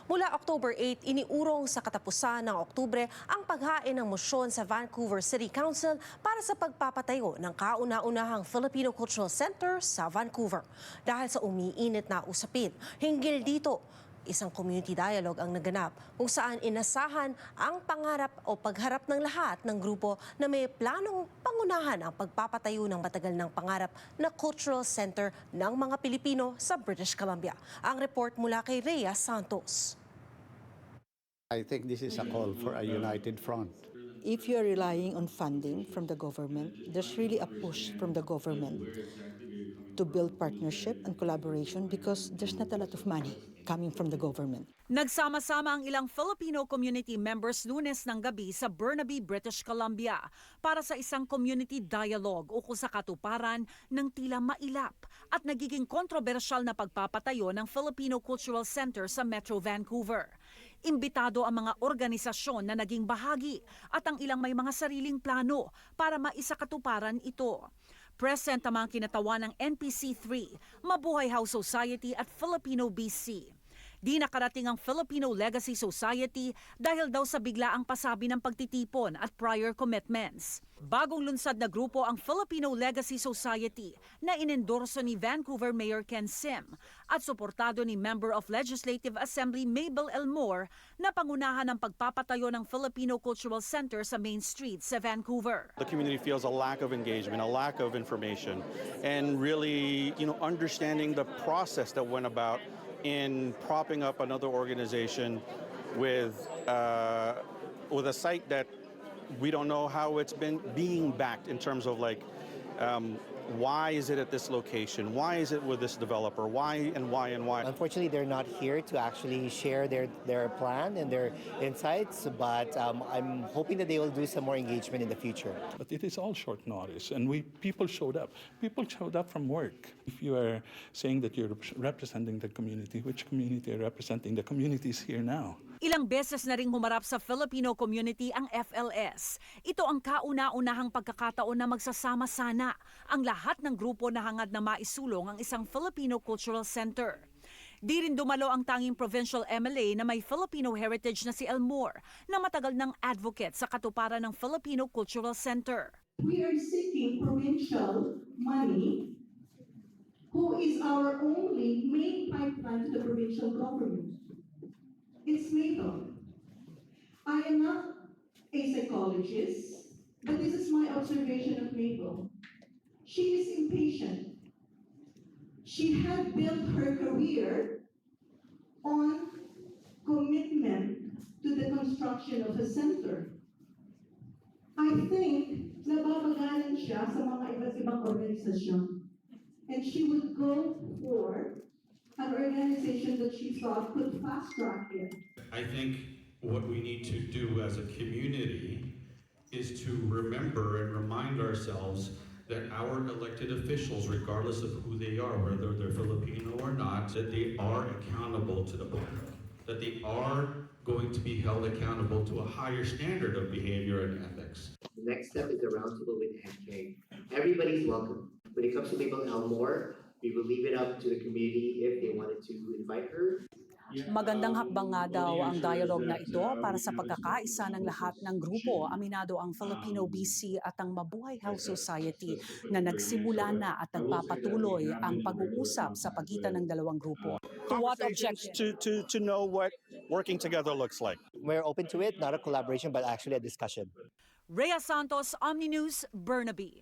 Mula October 8, iniurong sa katapusan ng Oktubre ang paghain ng mosyon sa Vancouver City Council para sa pagpapatayo ng kauna-unahang Filipino Cultural Center sa Vancouver. Dahil sa umiinit na usapin, hinggil dito, isang community dialogue ang naganap kung saan inasahan ang pangarap o pagharap ng lahat ng grupo na may planong pangunahan ang pagpapatayo ng matagal ng pangarap na cultural center ng mga Pilipino sa British Columbia. Ang report mula kay Rhea Santos. I think this is a call for a united front. If you're relying on funding from the government, there's really a push from the government to build partnership and collaboration because there's not a lot of money coming from the government. Nagsama-sama ang ilang Filipino community members Lunes ng gabi sa Burnaby, British Columbia para sa isang community dialogue ukol sa katuparan ng tila mailap at nagiging kontrobersyal na pagpapatayo ng Filipino Cultural Center sa Metro Vancouver. Imbitado ang mga organisasyon na naging bahagi at ang ilang may mga sariling plano para maisakatuparan ito. Present ang mga kinatawan ng NPC3, Mabuhay House Society at Filipino BC. Di nakarating ang Filipino Legacy Society dahil daw sa biglaang pasabi ng pagtitipon at prior commitments. Bagong lunsad na grupo ang Filipino Legacy Society na inendorso ni Vancouver Mayor Ken Sim at suportado ni Member of Legislative Assembly Mabel Elmore na pangunahan ng pagpapatayo ng Filipino Cultural Center sa Main Street sa Vancouver. The community feels a lack of engagement, a lack of information, and really, understanding the process that went about in propping up another organization with a site that we don't know how it's been being backed in terms of why is it at this location? Why is it with this developer? Why? Unfortunately, they're not here to actually share their plan and their insights, but I'm hoping that they will do some more engagement in the future. But it is all short notice, and people showed up. People showed up from work. If you are saying that you're representing the community, which community are you representing? The community is here now. Ilang beses na ring humarap sa Filipino community ang FLS. Ito ang kauna-unahang pagkakataon na magsasama sana ang lahat ng grupo na hangad na maisulong ang isang Filipino Cultural Center. Di rin dumalo ang tanging provincial MLA na may Filipino heritage na si Elmore na matagal ng advocate sa katuparan ng Filipino Cultural Center. We are seeking provincial money who is our only main pipeline to the provincial government. It's Mabel. I am not a psychologist, but this is my observation of Mabel. She is impatient. She had built her career on commitment to the construction of a center. I think nababagalan siya sa mga iba't ibang organisasyon. And she would go for an organization that she thought could fast-track it. I think what we need to do as a community is to remember and remind ourselves that our elected officials, regardless of who they are, whether they're Filipino or not, that they are accountable to the public, that they are going to be held accountable to a higher standard of behavior and ethics. The next step is the roundtable with NK. Everybody's welcome. When it comes to Mabel Elmore, we will leave it up to the community if they wanted to invite her. Magandang hakbang nga daw ang dialogue na ito para sa pagkakaisa ng lahat ng grupo. Aminado ang Filipino BC at ang Mabuhay House Society na nagsimula na at nagpapatuloy ang pag-uusap sa pagitan ng dalawang grupo. To what objective? To know what working together looks like. We're open to it, not a collaboration, but actually a discussion. Rhea Santos, Omni News, Burnaby.